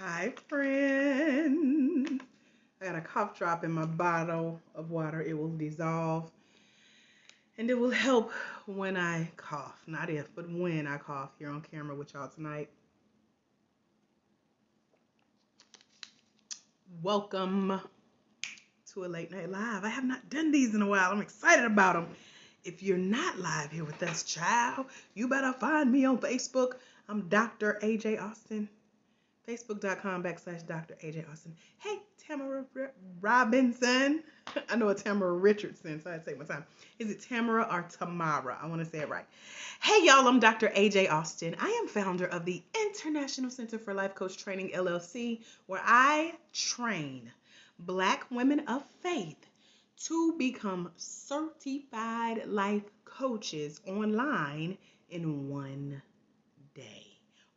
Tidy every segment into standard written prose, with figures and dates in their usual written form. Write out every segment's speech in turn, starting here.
Hi, friend. I got a cough drop in my bottle of water. It will dissolve and it will help when I cough. Not if, but when I cough here on camera with y'all tonight. Welcome to a late night live. I have not done these in a while. I'm excited about them. If you're not live here with us, child, you better find me on Facebook. I'm Dr. AJ Austin. Facebook.com/Dr. AJ Austin. Hey, Tamara Robinson. I know it's Tamara Richardson, so I take my time. Is it Tamara or Tamara? I want to say it right. Hey, y'all, I'm Dr. AJ Austin. I am founder of the International Center for Life Coach Training, LLC, where I train Black women of faith to become certified life coaches online in one day.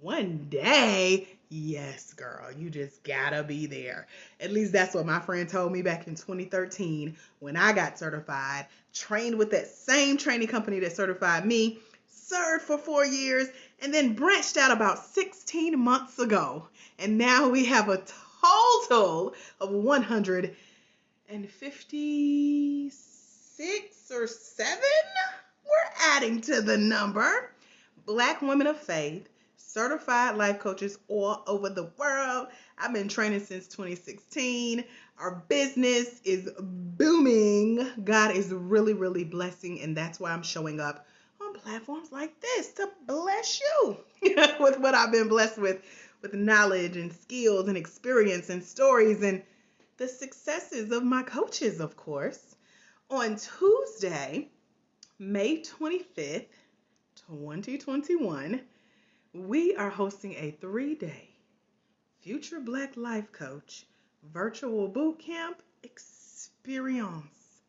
One day? Yes, girl, you just gotta be there. At least that's what my friend told me back in 2013 when I got certified, trained with that same training company that certified me, served for 4 years, and then branched out about 16 months ago. And now we have a total of 156 or 7. We're adding to the number. Black women of faith, certified life coaches all over the world. I've been training since 2016. Our business is booming. God is really, really blessing, and that's why I'm showing up on platforms like this to bless you with what I've been blessed with knowledge and skills and experience and stories and the successes of my coaches, of course. On Tuesday, May 25th, 2021, we are hosting a 3-day Future Black Life Coach virtual boot camp experience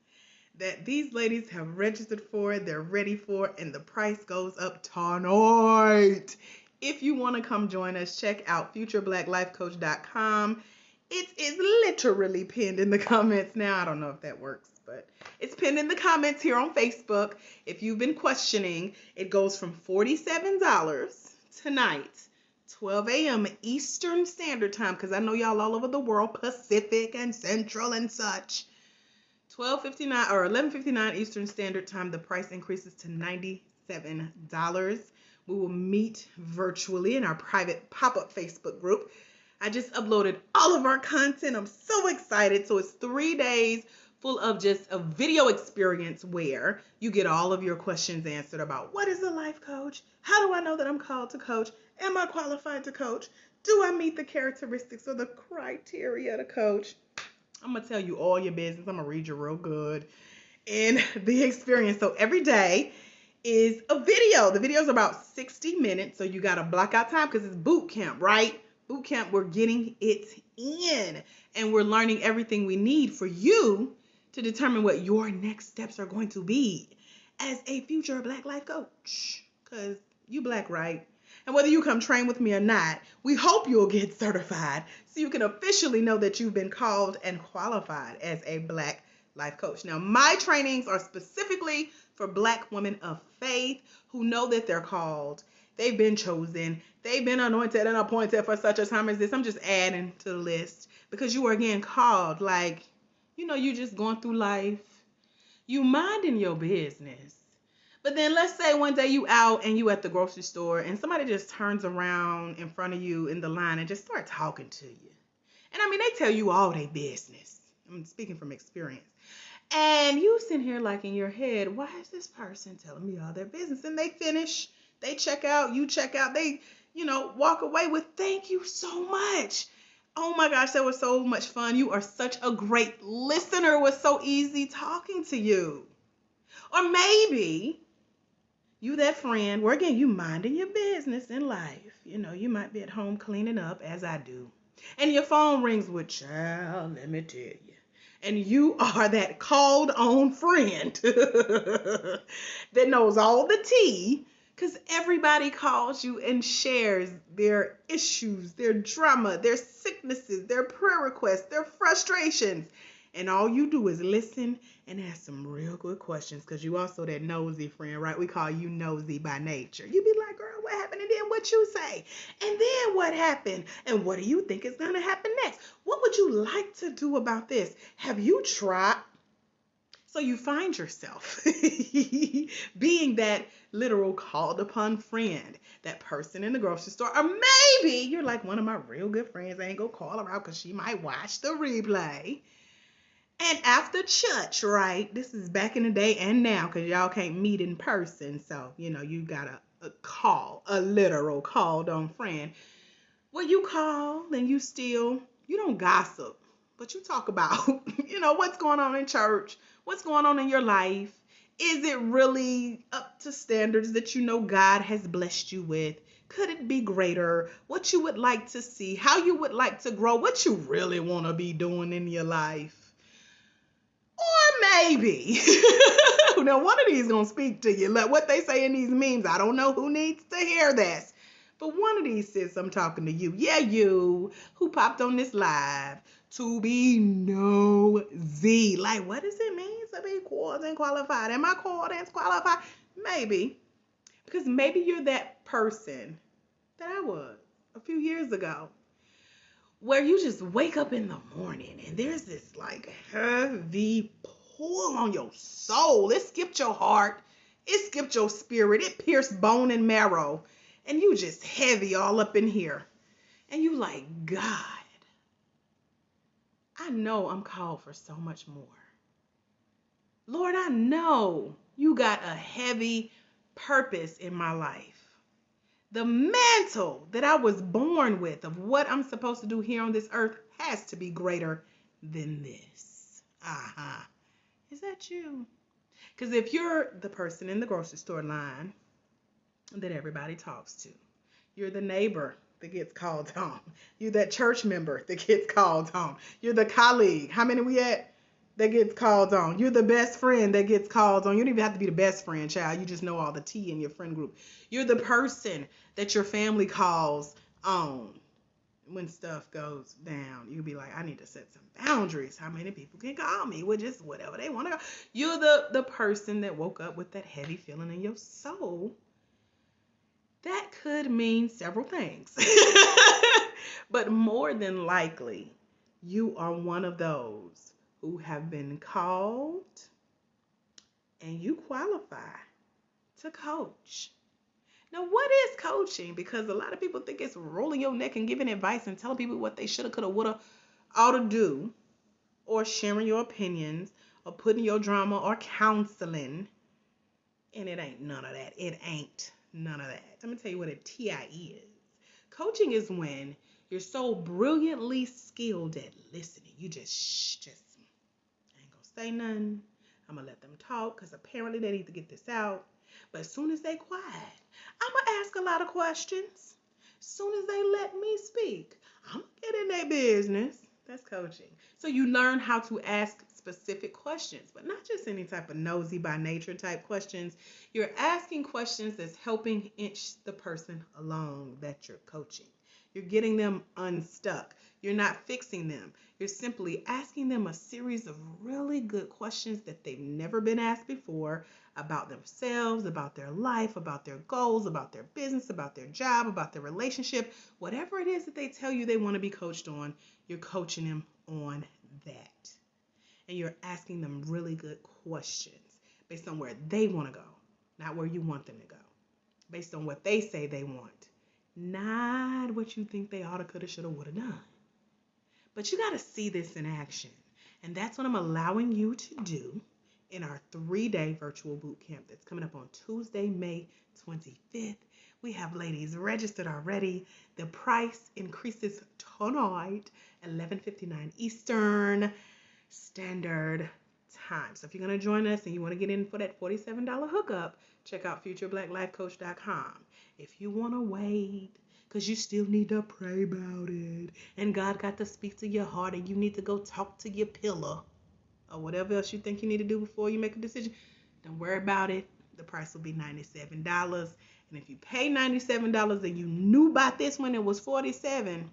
that these ladies have registered for, they're ready for, and the price goes up tonight. If you want to come join us, check out futurebblacklifecoach.com. It is literally pinned in the comments now. I don't know if that works, but it's pinned in the comments here on Facebook. If you've been questioning, it goes from $47 tonight, 12 a.m. Eastern Standard Time, because I know y'all all over the world, Pacific and Central and such. 12:59 or 11:59 Eastern Standard Time, the price increases to $97. We will meet virtually in our private pop-up Facebook group. I just uploaded all of our content. I'm so excited. So it's 3 days full of just a video experience where you get all of your questions answered about what is a life coach? How do I know that I'm called to coach? Am I qualified to coach? Do I meet the characteristics or the criteria to coach? I'm going to tell you all your business. I'm going to read you real good in the experience. So every day is a video. The video is about 60 minutes. So you got to block out time because it's boot camp, right? Boot camp, we're getting it in and we're learning everything we need for you to determine what your next steps are going to be as a future Black life coach. Because you Black, right? And whether you come train with me or not, we hope you'll get certified so you can officially know that you've been called and qualified as a Black life coach. Now, my trainings are specifically for Black women of faith who know that they're called. They've been chosen. They've been anointed and appointed for such a time as this. I'm just adding to the list because you are again called. Like, you just going through life. You minding your business. But then let's say one day you out and you at the grocery store and somebody just turns around in front of you in the line and just start talking to you. And I mean, they tell you all their business. I'm speaking from experience. And you sitting here like in your head, why is this person telling me all their business? And they finish, they check out, you check out, they, walk away with thank you so much. Oh my gosh, that was so much fun. You are such a great listener. It was so easy talking to you. Or maybe you that friend, where again, you minding your business in life. You might be at home cleaning up as I do. And your phone rings with, child, let me tell you. And you are that called on friend that knows all the tea because everybody calls you and shares their issues, their drama, their sicknesses, their prayer requests, their frustrations. And all you do is listen and ask some real good questions, because you also that nosy friend, right? We call you nosy by nature. You be like, girl, what happened? And then what you say? And then what happened? And what do you think is going to happen next? What would you like to do about this? Have you tried? So you find yourself being that literal called upon friend, that person in the grocery store. Or maybe you're like, one of my real good friends, I ain't gonna call her out because she might watch the replay. And after church, right? This is back in the day and now, because y'all can't meet in person. So, you got a literal called on friend. Well, you call and you don't gossip, but you talk about, what's going on in church, what's going on in your life. Is it really up to standards that God has blessed you with? Could it be greater? What you would like to see, how you would like to grow, what you really want to be doing in your life. Or maybe, now one of these going to speak to you. Like what they say in these memes, I don't know who needs to hear this. But one of these says, I'm talking to you. Yeah, you who popped on this live to be nosy. Like, what does it mean to be called and qualified? Am I called and qualified? Maybe. Because maybe you're that person that I was a few years ago, where you just wake up in the morning and there's this like heavy pull on your soul. It skipped your heart. It skipped your spirit. It pierced bone and marrow. And you just heavy all up in here. And you like, God, I know I'm called for so much more. Lord, I know you got a heavy purpose in my life. The mantle that I was born with of what I'm supposed to do here on this earth has to be greater than this. Is that you? Because if you're the person in the grocery store line that everybody talks to, you're the neighbor that gets called on, you're that church member that gets called on, you're the colleague, how many we at, that gets called on, you're the best friend that gets called on. You don't even have to be the best friend, child. You just know all the tea in your friend group. You're the person that your family calls on when stuff goes down. You'll be like, I need to set some boundaries. How many people can call me with just whatever they want to go? You're the person that woke up with that heavy feeling in your soul. That could mean several things. But more than likely, you are one of those who have been called and you qualify to coach. Now, what is coaching? Because a lot of people think it's rolling your neck and giving advice and telling people what they shoulda, coulda, woulda, ought to do, or sharing your opinions, or putting your drama, or counseling. And it ain't none of that. It ain't none of that. I'm going to tell you what a TI is. Coaching is when you're so brilliantly skilled at listening. You just I ain't going to say nothing. I'm going to let them talk because apparently they need to get this out. But as soon as they quiet, I'm going to ask a lot of questions. As soon as they let me speak, I'm going to get in their business. That's coaching. So you learn how to ask specific questions, but not just any type of nosy by nature type questions. You're asking questions that's helping inch the person along that you're coaching. You're getting them unstuck. You're not fixing them. You're simply asking them a series of really good questions that they've never been asked before about themselves, about their life, about their goals, about their business, about their job, about their relationship. Whatever it is that they tell you they want to be coached on, you're coaching them on that. And you're asking them really good questions based on where they want to go, not where you want them to go. Based on what they say they want, not what you think they oughta, coulda, shoulda, woulda done. But you got to see this in action. And that's what I'm allowing you to do in our 3-day virtual boot camp that's coming up on Tuesday, May 25th. We have ladies registered already. The price increases tonight, 11:59 Eastern Standard Time. So if you're going to join us and you want to get in for that $47 hookup, check out futureblackLifeCoach.com. If you want to wait, because you still need to pray about it, and God got to speak to your heart, and you need to go talk to your pillow, or whatever else you think you need to do before you make a decision, don't worry about it. The price will be $97. And if you pay $97 and you knew about this when it was $47,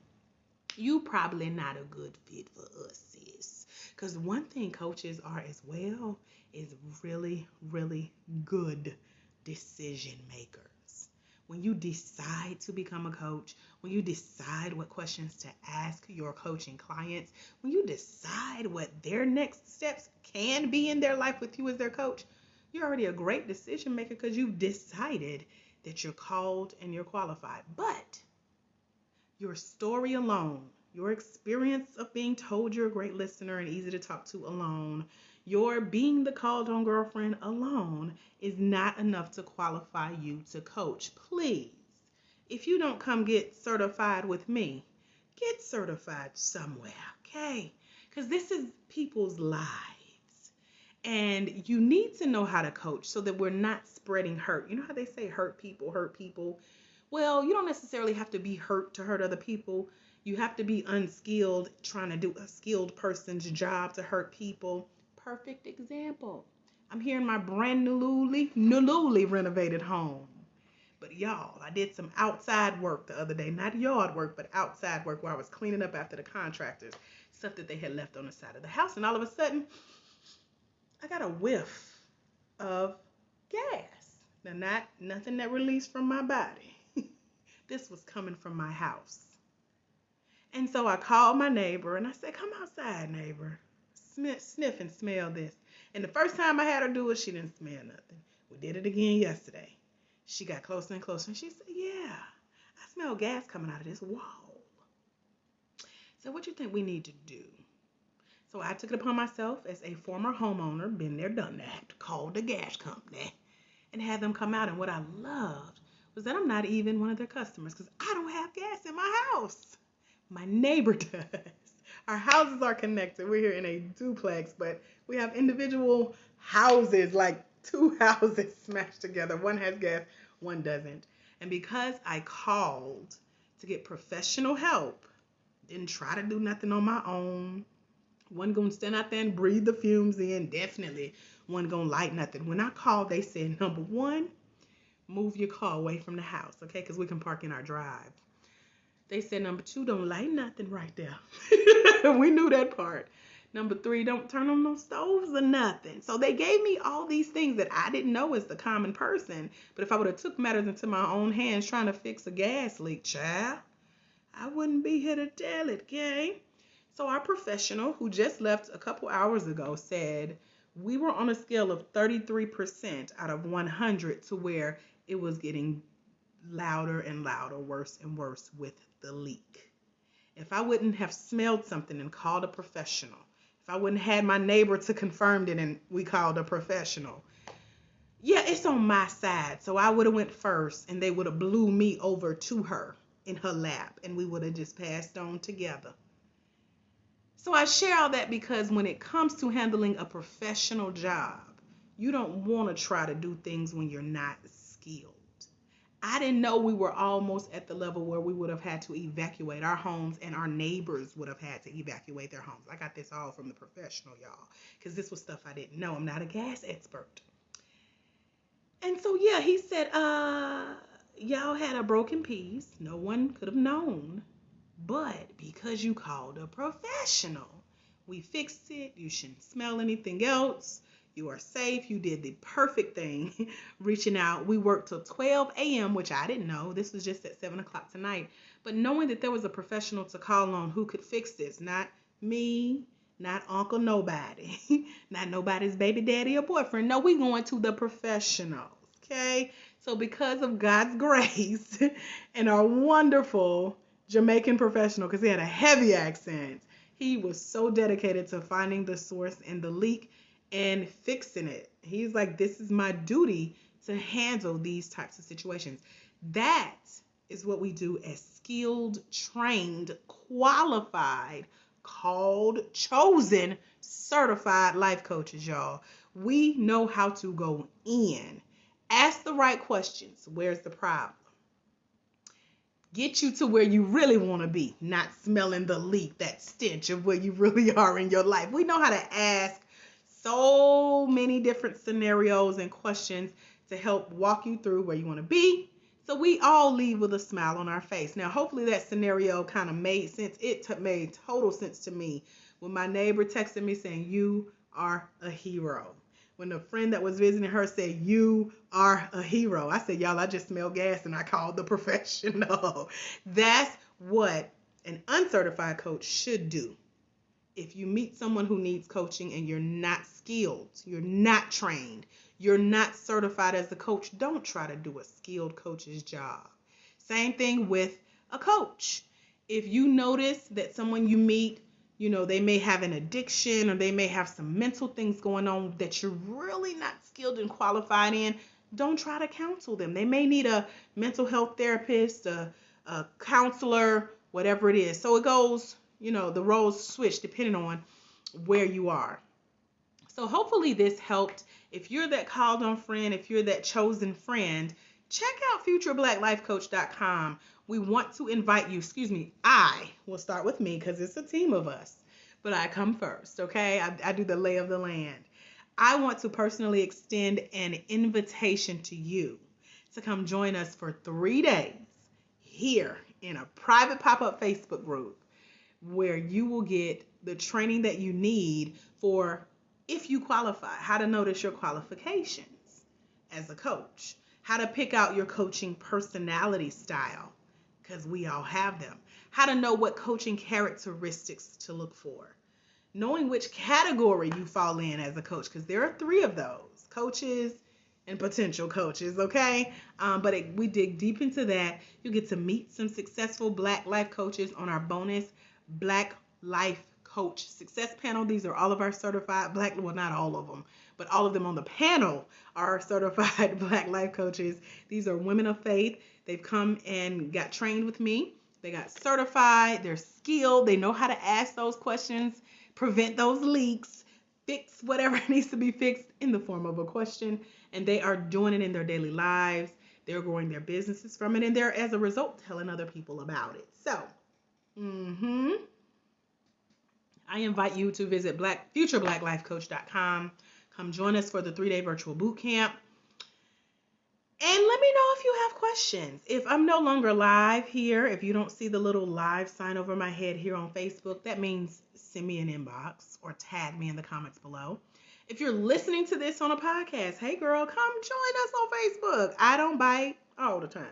you probably not a good fit for us, sis. Because one thing coaches are as well is really, really good decision makers. When you decide to become a coach, when you decide what questions to ask your coaching clients, when you decide what their next steps can be in their life with you as their coach, you're already a great decision maker because you've decided that you're called and you're qualified. But your story alone, your experience of being told you're a great listener and easy to talk to alone, your being the called on girlfriend alone is not enough to qualify you to coach. Please, if you don't come get certified with me, get certified somewhere, okay? Because this is people's lives. And you need to know how to coach so that we're not spreading hurt. You know how they say hurt people hurt people? Well, you don't necessarily have to be hurt to hurt other people. You have to be unskilled trying to do a skilled person's job to hurt people. Perfect example. I'm here in my brand newly renovated home. But y'all, I did some outside work the other day, not yard work, but outside work where I was cleaning up after the contractors, stuff that they had left on the side of the house. And all of a sudden, I got a whiff of gas. Now, nothing that released from my body. This was coming from my house. And so I called my neighbor and I said, come outside, neighbor. Sniff and smell this. And the first time I had her do it, she didn't smell nothing. We did it again yesterday. She got closer and closer and she said, yeah, I smell gas coming out of this wall. So what do you think we need to do? So I took it upon myself as a former homeowner, been there, done that, called the gas company and had them come out. And what I loved was that I'm not even one of their customers because I don't have gas in my house. My neighbor does. Our houses are connected. We're here in a duplex, but we have individual houses, like 2 houses smashed together. One has gas, one doesn't. And because I called to get professional help, didn't try to do nothing on my own, wasn't going to stand out there and breathe the fumes in, definitely wasn't going to light nothing. When I called, they said, number one, move your car away from the house, okay, because we can park in our drive. They said, number two, don't light nothing right there. We knew that part. Number three, don't turn on no stoves or nothing. So they gave me all these things that I didn't know as the common person. But if I would have took matters into my own hands trying to fix a gas leak, child, I wouldn't be here to tell it, okay? So our professional, who just left a couple hours ago, said we were on a scale of 33% out of 100 to where it was getting louder and louder, worse and worse with the leak. If I wouldn't have smelled something and called a professional, if I wouldn't have had my neighbor to confirm it and we called a professional, yeah, it's on my side. So I would have went first and they would have blew me over to her in her lap and we would have just passed on together. So I share all that because when it comes to handling a professional job, you don't want to try to do things when you're not skilled. I didn't know we were almost at the level where we would have had to evacuate our homes and our neighbors would have had to evacuate their homes. I got this all from the professional, y'all, because this was stuff I didn't know. I'm not a gas expert. And so, yeah, he said, y'all had a broken piece. No one could have known. But because you called a professional, we fixed it. You shouldn't smell anything else. You are safe. You did the perfect thing reaching out. We worked till 12 a.m., which I didn't know. This was just at 7 o'clock tonight. But knowing that there was a professional to call on who could fix this, not me, not Uncle Nobody, not nobody's baby daddy or boyfriend. No, we going to the professionals, okay? So because of God's grace and our wonderful Jamaican professional, because he had a heavy accent, he was so dedicated to finding the source in the leak and fixing it. He's like, this is my duty to handle these types of situations. That is what we do as skilled, trained, qualified, called, chosen, certified life coaches, y'all. We know how to go in, ask the right questions. Where's the problem? Get you to where you really want to be, not smelling the leak, that stench of where you really are in your life. We know how to ask so many different scenarios and questions to help walk you through where you want to be. So we all leave with a smile on our face. Now, hopefully that scenario kind of made sense. It made total sense to me When my neighbor texted me saying, "You are a hero." When the friend that was visiting her said, "You are a hero," I said, "Y'all, I just smelled gas and I called the professional." That's what an uncertified coach should do. If you meet someone who needs coaching and you're not skilled, you're not trained, you're not certified as a coach, don't try to do a skilled coach's job. Same thing with a coach. If you notice that someone you meet, they may have an addiction or they may have some mental things going on that you're really not skilled and qualified in, don't try to counsel them. They may need a mental health therapist, a counselor, whatever it is. So it goes, the roles switch depending on where you are. So hopefully this helped. If you're that called on friend, if you're that chosen friend, check out futureblackLifeCoach.com. We want to invite you, I will start with me because it's a team of us, but I come first, okay? I do the lay of the land. I want to personally extend an invitation to you to come join us for 3 days here in a private pop-up Facebook group where you will get the training that you need for, if you qualify, how to notice your qualifications as a coach, how to pick out your coaching personality style, because we all have them, how to know what coaching characteristics to look for, knowing which category you fall in as a coach, because there are 3 of those, coaches and potential coaches, okay? We dig deep into that. You get to meet some successful Black life coaches on our bonus Black Life Coach Success Panel. These are all of our certified not all of them, but all of them on the panel are certified Black life coaches. These are women of faith. They've come and got trained with me. They got certified. They're skilled. They know how to ask those questions, prevent those leaks, fix whatever needs to be fixed in the form of a question. And they are doing it in their daily lives. They're growing their businesses from it. And they're, as a result, telling other people about it. So, I invite you to visit futurebblacklifecoach.com. Come join us for the 3-day virtual boot camp. And let me know if you have questions. If I'm no longer live here, if you don't see the little live sign over my head here on Facebook, that means send me an inbox or tag me in the comments below. If you're listening to this on a podcast, hey girl, come join us on Facebook. I don't bite all the time.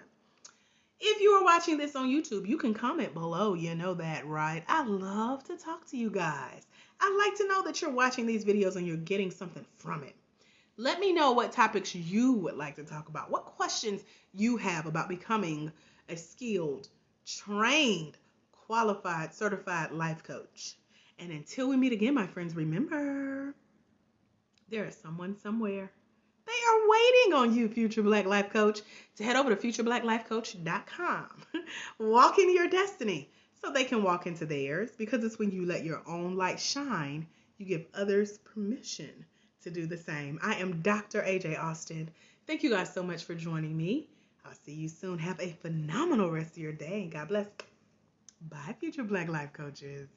If you are watching this on YouTube, you can comment below. You know that, right? I love to talk to you guys. I like to know that you're watching these videos and you're getting something from it. Let me know what topics you would like to talk about, what questions you have about becoming a skilled, trained, qualified, certified life coach. And until we meet again, my friends, remember, there is someone somewhere. They are waiting on you, Future Black Life Coach, to head over to futurebblacklifecoach.com. Walk into your destiny so they can walk into theirs, because it's when you let your own light shine, you give others permission to do the same. I am Dr. AJ Austin. Thank you guys so much for joining me. I'll see you soon. Have a phenomenal rest of your day. God bless. Bye, Future Black Life Coaches.